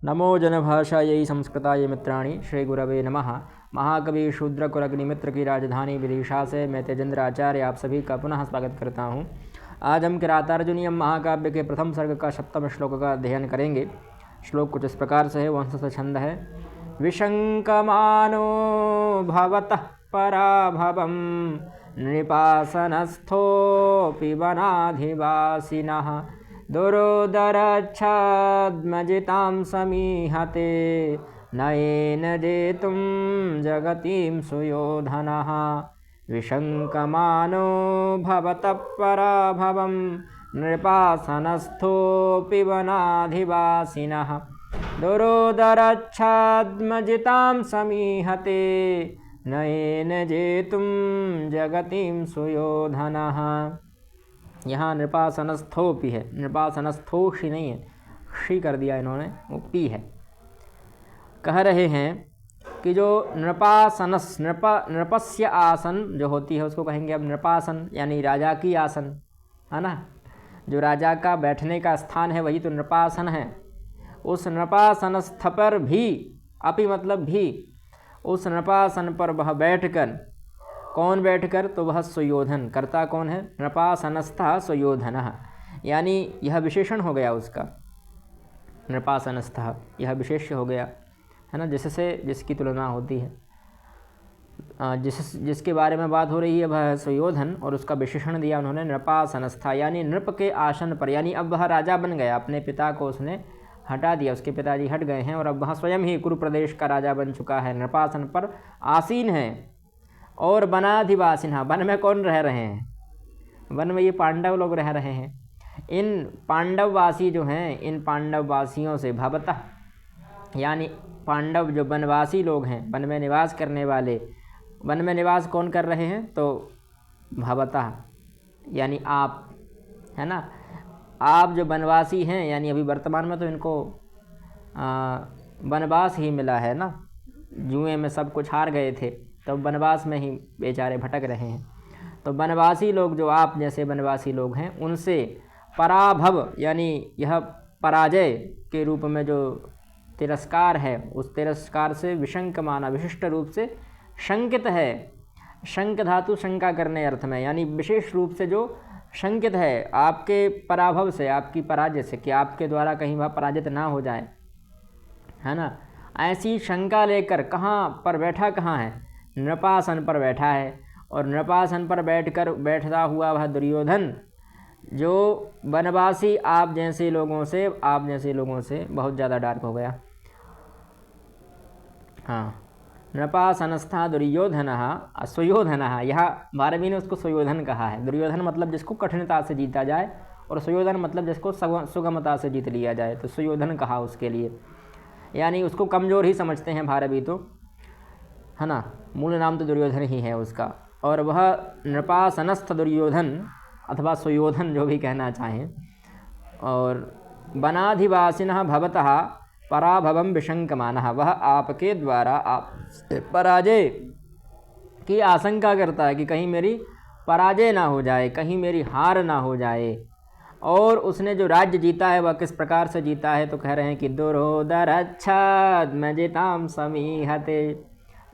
नमो जनभाषायै संस्कृताय मित्राणि श्री गुरवे नमः। महाकवि शूद्रकुलग्निमित्र की राजधानी विदिशा से मैं तेजेंद्र आचार्य आप सभी का पुनः स्वागत करता हूँ। आज हम किरातार्जुनीयम महाकाव्य के प्रथम सर्ग का 7वें श्लोक का अध्ययन करेंगे। श्लोक कुछ इस प्रकार से है, वंश से छंद है। विशंकमानो भवतः पराभवं नृपासनस्थोऽपि वनाधिवासिनः दुरोदरच्छाद्मजितां समीहते नयेन जेतुं जगतीं सुयोधनः। विशंकमानो भवतः पराभवं नृपासनस्थोऽपि वनाधिवासिनः दुरोदरच्छाद्मजितां समीहते नयेन जेतुं जगतीं सुयोधनः। यहाँ नृपासनस्थोपि है, नृपासनस्थोषि नहीं है, शी कर दिया इन्होंने, वो पी है। कह रहे हैं कि जो नृपस्य आसन जो होती है उसको कहेंगे अब नृपासन, यानी राजा की आसन है ना। जो राजा का बैठने का स्थान है वही तो नृपासन है। उस नृपासनस्थ पर भी, अपि मतलब भी, उस नृपासन पर वह बैठकर, कौन बैठकर, तो वह सुयोधन, कर्ता कौन है, नृपासनस्थः सुयोधनः, यानी यह विशेषण हो गया उसका, नृपासनस्थः यह विशेष्य हो गया है ना, जिससे जिसकी तुलना होती है, जिसके बारे में बात हो रही है वह सुयोधन, और उसका विशेषण दिया उन्होंने नृपासनस्था, यानी नृप के आसन पर, यानी अब वह राजा बन गया, अपने पिता को उसने हटा दिया, उसके पिताजी हट गए हैं और अब वह स्वयं ही कुरु प्रदेश का राजा बन चुका है, नृपासन पर आसीन है। और वनाधिवासिनः, वन में कौन रह रहे हैं, वन में ये पांडव लोग रह रहे हैं। इन पांडववासी जो हैं, इन पांडववासियों से भवतः, यानी पांडव जो वनवासी लोग हैं, वन में निवास करने वाले, वन में निवास कौन कर रहे हैं, तो भवतः यानी आप, है ना। आप जो वनवासी हैं, यानी अभी वर्तमान में तो इनको वनवास ही मिला है ना, जुए में सब कुछ हार गए थे तो वनवास में ही बेचारे भटक रहे हैं। तो वनवासी लोग, जो आप जैसे वनवासी लोग हैं, उनसे पराभव, यानी यह पराजय के रूप में जो तिरस्कार है, उस तिरस्कार से विशंकमाना, विशिष्ट रूप से शंकित है। शंक धातु शंका करने अर्थ में, यानी विशेष रूप से जो शंकित है आपके पराभव से, आपकी पराजय से, कि आपके द्वारा कहीं वह पराजित ना हो जाए, है ना। ऐसी शंका लेकर कहाँ पर बैठा, कहाँ है, नृपासन पर बैठा है। और नृपासन पर बैठता हुआ वह दुर्योधन, जो वनवासी आप जैसे लोगों से बहुत ज़्यादा डार्क हो गया। हाँ, नृपासनस्था दुर्योधनः सुयोधनः, यहाँ भारवी ने उसको सुयोधन कहा है। दुर्योधन मतलब जिसको कठिनता से जीता जाए, और सुयोधन मतलब जिसको सुगमता से जीत लिया जाए, तो सुयोधन कहा उसके लिए, यानी उसको कमज़ोर ही समझते हैं भारवी तो, है ना। मूल नाम तो दुर्योधन ही है उसका। और वह नृपासनस्थ दुर्योधन अथवा सुयोधन, जो भी कहना चाहें, और वनाधिवासिनः भवतः पराभवं विशंकमानः, वह आपके द्वारा आप पराजय की आशंका करता है कि कहीं मेरी पराजय ना हो जाए, कहीं मेरी हार ना हो जाए। और उसने जो राज्य जीता है वह किस प्रकार से जीता है, तो कह रहे हैं कि दुरोदरच्छाद्मजितां समीहते।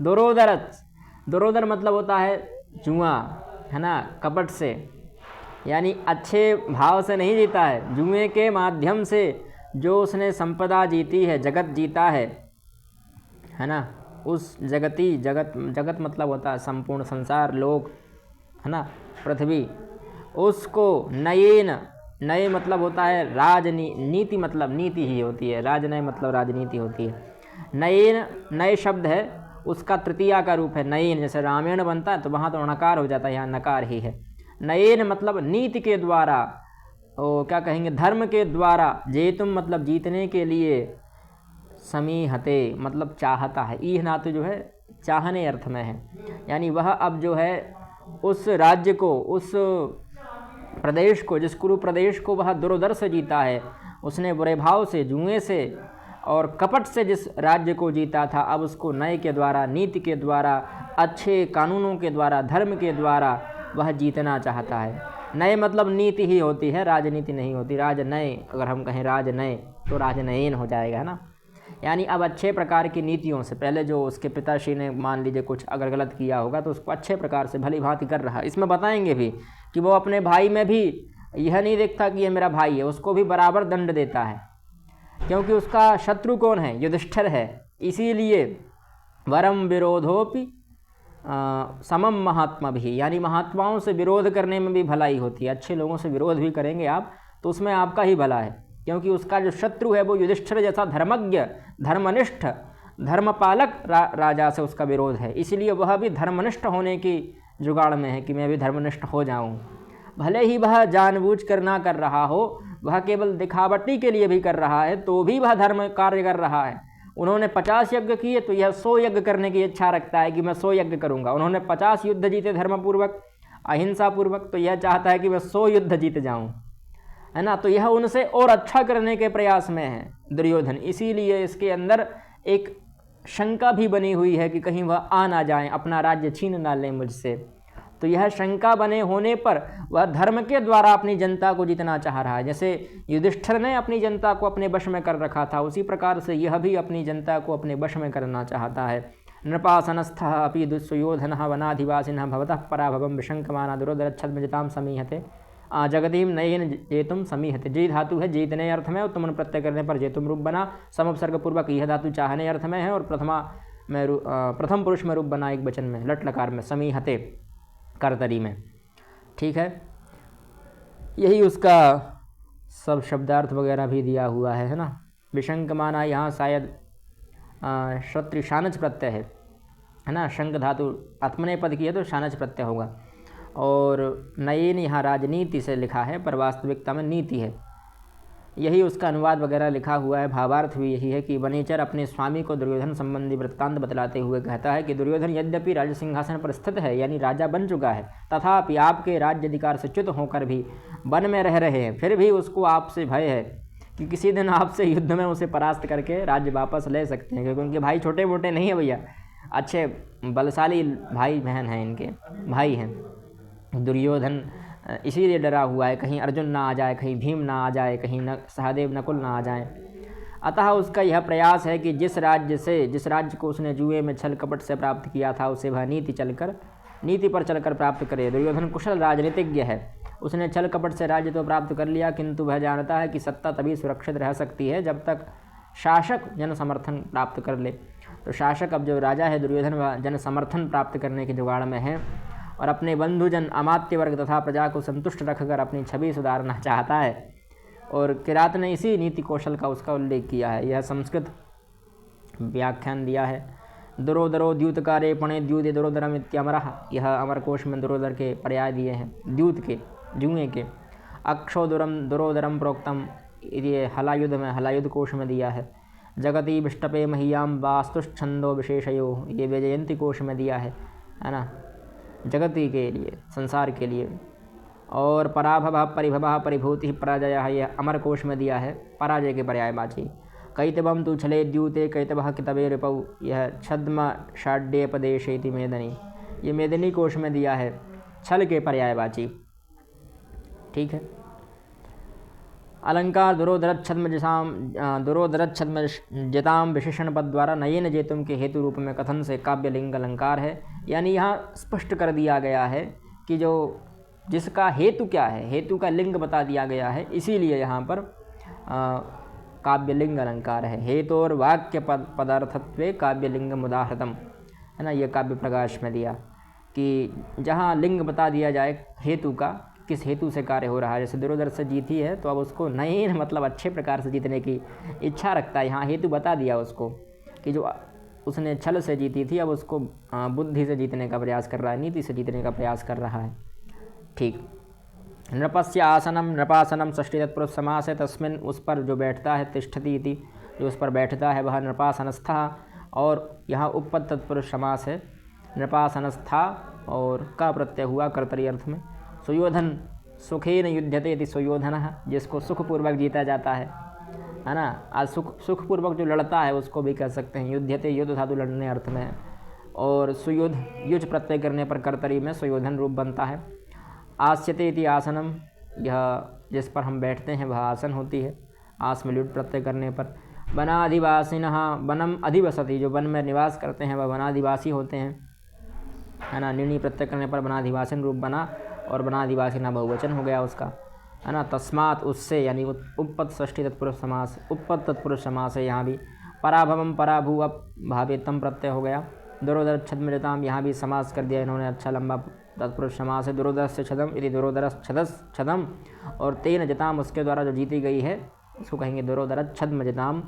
दुरोदर मतलब होता है जुआ, है ना, कपट से, यानी अच्छे भाव से नहीं जीता है, जुए के माध्यम से जो उसने संपदा जीती है, जगत जीता है ना, उस जगत मतलब होता है संपूर्ण संसार, लोक, है ना, पृथ्वी, उसको नए मतलब होता है नीति, मतलब नीति ही होती है, राजनय मतलब राजनीति होती है। नए शब्द है, उसका तृतीया का रूप है नयन, जैसे रामायण बनता है तो वहाँ तो नकार हो जाता है, यहाँ नकार ही है। नयन मतलब नीति के द्वारा, क्या कहेंगे, धर्म के द्वारा, जेतुम मतलब जीतने के लिए, समीहते मतलब चाहता है, ईह नातु जो है चाहने अर्थ में है, यानी वह अब जो है उस राज्य को, उस प्रदेश को, जिस कुरु प्रदेश को वह दुरोदर से जीता है, उसने बुरे भाव से, जुए से और कपट से जिस राज्य को जीता था, अब उसको नए के द्वारा, नीति के द्वारा, अच्छे कानूनों के द्वारा, धर्म के द्वारा वह जीतना चाहता है। नए मतलब नीति ही होती है, राजनीति नहीं होती। राजनय अगर हम कहें राजनय तो राजनयन हो जाएगा, है ना। यानी अब अच्छे प्रकार की नीतियों से, पहले जो उसके पिताश्री ने मान लीजिए कुछ अगर गलत किया होगा तो उसको अच्छे प्रकार से भली भांति कर रहा है। इसमें बताएंगे भी कि वो अपने भाई में भी यह नहीं देखता कि ये मेरा भाई है, उसको भी बराबर दंड देता है, क्योंकि उसका शत्रु कौन है? युधिष्ठिर है। इसीलिए वरम विरोधोपि समम महात्मा भी, यानी महात्माओं से विरोध करने में भी भलाई होती है। अच्छे लोगों से विरोध भी करेंगे आप तो उसमें आपका ही भला है, क्योंकि उसका जो शत्रु है वो युधिष्ठिर जैसा धर्मज्ञ, धर्मनिष्ठ, धर्मपालक राजा से उसका विरोध है। इसलिए वह भी धर्मनिष्ठ होने की जुगाड़ में है कि मैं भी धर्मनिष्ठ हो जाऊं। भले ही वह जानबूझ कर ना कर रहा हो, वह केवल दिखावटी के लिए भी कर रहा है तो भी वह धर्म कार्य कर रहा है। उन्होंने 50 यज्ञ किए तो यह 100 यज्ञ करने की इच्छा रखता है कि मैं 100 यज्ञ करूंगा। उन्होंने 50 युद्ध जीते धर्मपूर्वक, अहिंसापूर्वक, तो यह चाहता है कि मैं 100 युद्ध जीत जाऊं, है ना। तो यह उनसे और अच्छा करने के प्रयास में है दुर्योधन। इसीलिए इसके अंदर एक शंका भी बनी हुई है कि कहीं वह आ ना जाएं, अपना राज्य छीन ना लें मुझसे। तो यह शंका बने होने पर वह धर्म के द्वारा अपनी जनता को जीतना चाह रहा है। जैसे युधिष्ठिर ने अपनी जनता को अपने वश में कर रखा था, उसी प्रकार से यह भी अपनी जनता को अपने वश में करना चाहता है। नृपासनस्थः अपि दुःसुयोधनः वनाधिवासिनः भवतः पराभवं विशंकमाना दुरोधरच्छद्मजितां समीहते जगतीम नयेन जेतुम समीहते। जी धातु है जीतने अर्थ में, उत्तम प्रत्यय करने पर जेतुम रूप बना। समपसर्ग पूर्वक यह धातु चाहने अर्थ में है और प्रथम पुरुष में रूप बना एक वचन में, लट लकार में, समीहते करतरी में। ठीक है, यही उसका सब शब्दार्थ वगैरह भी दिया हुआ है ना। विशंक माना यहाँ शायद श्रोत्री शानच प्रत्यय है ना। शंक धातु आत्मनेपद की है तो शानच प्रत्यय होगा। और नयेन यहाँ राजनीति से लिखा है पर वास्तविकता में नीति है। यही उसका अनुवाद वगैरह लिखा हुआ है। भावार्थ भी यही है कि वनेचर अपने स्वामी को दुर्योधन संबंधी वृत्तांत बतलाते हुए कहता है कि दुर्योधन यद्यपि राज्य सिंहासन पर स्थित है, यानी राजा बन चुका है, तथापि आपके राज्य अधिकार से च्युत होकर भी वन में रह रहे हैं। फिर भी उसको आपसे भय है कि किसी दिन आपसे युद्ध में उसे परास्त करके राज्य वापस ले सकते हैं, क्योंकि उनके भाई छोटे मोटे नहीं है भैया, अच्छे बलशाली भाई बहन हैं, इनके भाई हैं। दुर्योधन इसीलिए डरा हुआ है, कहीं अर्जुन ना आ जाए, कहीं भीम ना आ जाए, कहीं सहदेव नकुल ना आ जाए। अतः उसका यह प्रयास है कि जिस राज्य को उसने जुए में छल कपट से प्राप्त किया था उसे वह नीति पर चलकर प्राप्त करे। दुर्योधन कुशल राजनीतिज्ञ है, उसने छल कपट से राज्य तो प्राप्त कर लिया, किंतु वह जानता है कि सत्ता तभी सुरक्षित रह सकती है जब तक शासक जन समर्थन प्राप्त कर ले। तो शासक, अब जो राजा है दुर्योधन, वह जन समर्थन प्राप्त करने के जुगाड़ में है और अपने बंधुजन, अमात्य वर्ग तथा प्रजा को संतुष्ट रखकर अपनी छवि सुधारना चाहता है। और किरात ने इसी नीति कौशल का उसका उल्लेख किया है। यह संस्कृत व्याख्यान दिया है। दुरोदरो द्यूतकारे पणे द्यूते दुरोदरम इत्यमरः, यह अमर कोश में दुरोदर के पर्याय दिए हैं, द्यूत के, जुए के। अक्षोदुरम दुरोदरम प्रोक्तम, ये हलायुध में, हलायुध कोश में दिया है। जगती विष्टपे महियाम वास्तुच्छंदो विशेषयो, ये वैजयंती कोश में दिया है ना, जगती के लिए, संसार के लिए। और पराभव परिभव परिभूति पराजय, यह अमर कोश में दिया है, पराजय के पर्यायवाची। कैतवम तु छले द्यूते कैतवः कितवे रिपौ, यह छद्म षाड्यपदेशेति मेदनी, ये मेदिनी कोश में दिया है, छल के पर्यायवाची। ठीक है। अलंकार दुरोदरच्छद्मजिताम विशेषण पद द्वारा नयेन जेतुम के हेतु रूप में कथन से काव्यलिंग अलंकार है। यानी यहाँ स्पष्ट कर दिया गया है कि जिसका हेतु क्या है, हेतु का लिंग बता दिया गया है, इसीलिए यहाँ पर काव्यलिंग अलंकार है। हेतु और वाक्य पदार्थत्वे काव्यलिंगम उदाहृतम, है ना। ये काव्य प्रकाश में दिया कि जहाँ लिंग बता दिया जाए हेतु का, किस हेतु से कार्य हो रहा है। जैसे दुरोधर से जीती है तो अब उसको नए मतलब अच्छे प्रकार से जीतने की इच्छा रखता है, यहाँ हेतु बता दिया उसको कि जो उसने छल से जीती थी अब उसको बुद्धि से जीतने का प्रयास कर रहा है, नीति से जीतने का प्रयास कर रहा है। ठीक। नृपस्य आसनम नृपासनम षष्ठी तत्पुरुष समास है, तस्मिन उस पर जो बैठता है, तिष्ठति इति, जो उस पर बैठता है वह नृपासनस्था, और यहाँ उपपद तत्पुरुष समास है, नृपासनस्था और का प्रत्यय हुआ कर्तरी अर्थ में। सुयोधन सुखेन युध्यते इति सुयोधनः, जिसको सुखपूर्वक जीता जाता है ना। आज सुखपूर्वक जो लड़ता है उसको भी कह सकते हैं युध्यते, युद्ध धातु लड़ने अर्थ में है। और सुयुद्ध, युज प्रत्यय करने पर कर्तरी में सुयोधन रूप बनता है। आस्यते इति आसनम, यह जिस पर हम बैठते हैं वह आसन होती है, आस में लुट प्रत्यय करने पर। वनाधिवासिनः वनम अधिवसति, जो वन में निवास करते हैं वह वनाधिवासी होते हैं, है ना। निर्णय प्रत्यय करने पर वनाधिवासिन रूप बना और वनाधिवासिना बहुवचन हो गया उसका, है ना। तस्मात, उससे, यानी उपपद षष्ठी तत्पुरुष समास, उपपद तत्पुरुष समास है यहाँ भी। पराभवम पराभू, अब भावेतम प्रत्यय हो गया। दुरोदर छद्मजताम, यहाँ भी समास कर दिया इन्होंने, अच्छा लंबा तत्पुरुष समास है। दुरोदर से छदम यदि दुरोदर छदस छदम, और तेन जताम, उसके द्वारा जो जीती गई है उसको कहेंगे दुरोदर छद्म जताम।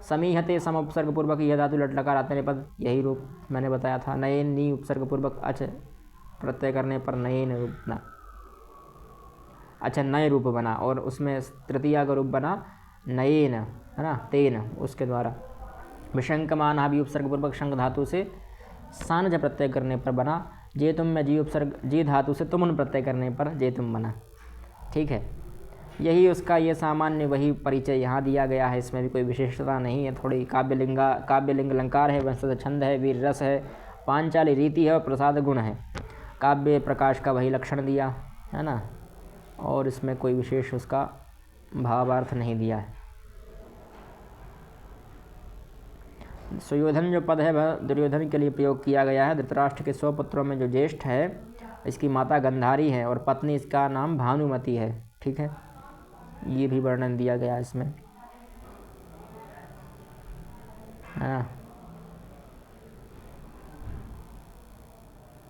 समीहते सम उपसर्ग पूर्वक, यह धातु लट लकार आते पद, यही रूप मैंने बताया था। नयन नी उपसर्ग पूर्वक अच प्रत्यय करने पर नयन रूप बना, अच्छा नए रूप बना, और उसमें तृतीया का रूप बना नयन, है ना, तेन, उसके द्वारा। विशंकमान भी उपसर्ग पूर्वक शंख धातु से सानज प्रत्यय करने पर बना। जे तुम में जी उपसर्ग, जी धातु से तुमन प्रत्यय करने पर जे तुम बना, ठीक है। यही उसका ये सामान्य वही परिचय यहाँ दिया गया है, इसमें भी कोई विशेषता नहीं है। थोड़ी काव्यलिंग अलंकार है, वंशज छंद है, वीर रस है, पांचाली रीति है और प्रसाद गुण है। काव्य प्रकाश का वही लक्षण दिया है ना, और इसमें कोई विशेष उसका भावार्थ नहीं दिया है। सुयोधन जो पद है वह दुर्योधन के लिए प्रयोग किया गया है। धृतराष्ट्र के 100 पुत्रों में जो ज्येष्ठ है, इसकी माता गंधारी है और पत्नी इसका नाम भानुमति है, ठीक है। ये भी वर्णन दिया गया इसमें, हाँ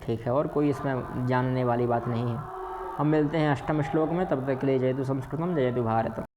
ठीक है। और कोई इसमें जानने वाली बात नहीं है। हम मिलते हैं अष्टम श्लोक में, तब तक के लिए जयतु संस्कृतम जयतु भारतम।